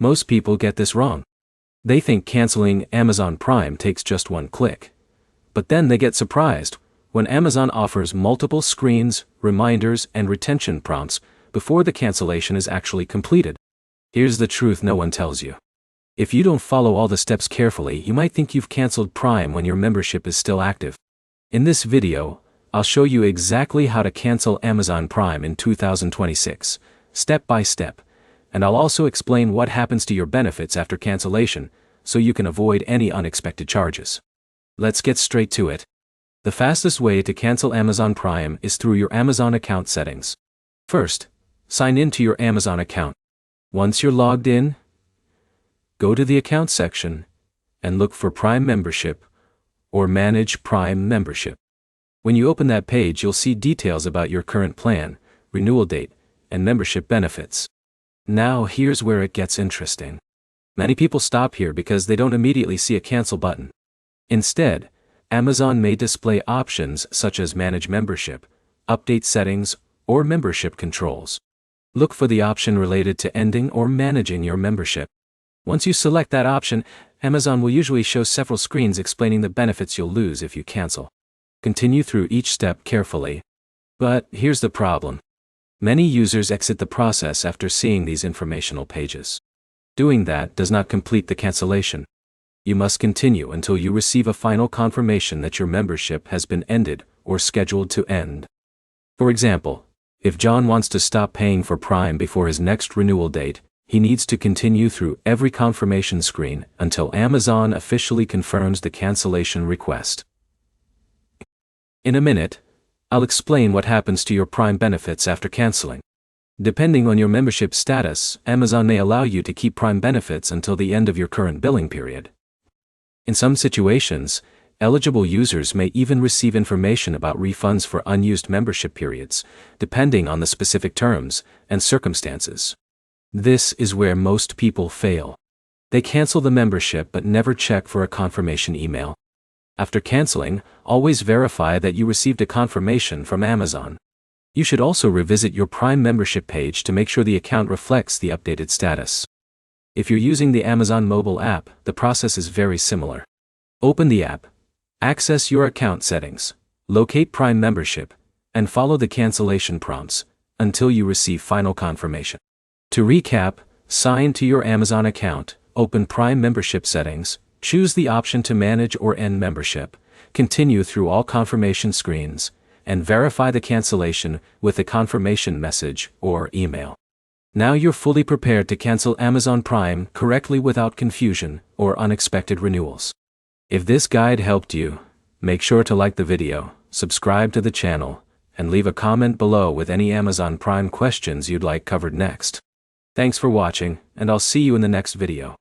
Most people get this wrong. They think canceling Amazon Prime takes just one click. But then they get surprised when Amazon offers multiple screens, reminders, and retention prompts before the cancellation is actually completed. Here's the truth no one tells you. If you don't follow all the steps carefully, you might think you've canceled Prime when your membership is still active. In this video, I'll show you exactly how to cancel Amazon Prime in 2026, step by step, and I'll also explain what happens to your benefits after cancellation, so you can avoid any unexpected charges. Let's get straight to it. The fastest way to cancel Amazon Prime is through your Amazon account settings. First, sign in to your Amazon account. Once you're logged in, go to the account section and look for Prime Membership or Manage Prime Membership. When you open that page, you'll see details about your current plan, renewal date, and membership benefits. Now here's where it gets interesting. Many people stop here because they don't immediately see a cancel button. Instead, Amazon may display options such as Manage Membership, Update Settings, or Membership Controls. Look for the option related to ending or managing your membership. Once you select that option, Amazon will usually show several screens explaining the benefits you'll lose if you cancel. Continue through each step carefully. But here's the problem. Many users exit the process after seeing these informational pages. Doing that does not complete the cancellation. You must continue until you receive a final confirmation that your membership has been ended or scheduled to end. For example, if John wants to stop paying for Prime before his next renewal date, he needs to continue through every confirmation screen until Amazon officially confirms the cancellation request. In a minute, I'll explain what happens to your Prime benefits after canceling. Depending on your membership status, Amazon may allow you to keep Prime benefits until the end of your current billing period. In some situations, eligible users may even receive information about refunds for unused membership periods, depending on the specific terms and circumstances. This is where most people fail. They cancel the membership but never check for a confirmation email. After canceling, always verify that you received a confirmation from Amazon. You should also revisit your Prime membership page to make sure the account reflects the updated status. If you're using the Amazon mobile app, the process is very similar. Open the app, access your account settings, locate Prime membership, and follow the cancellation prompts until you receive final confirmation. To recap, sign to your Amazon account, open Prime membership settings, choose the option to manage or end membership, continue through all confirmation screens, and verify the cancellation with a confirmation message or email. Now you're fully prepared to cancel Amazon Prime correctly without confusion or unexpected renewals. If this guide helped you, make sure to like the video, subscribe to the channel, and leave a comment below with any Amazon Prime questions you'd like covered next. Thanks for watching, and I'll see you in the next video.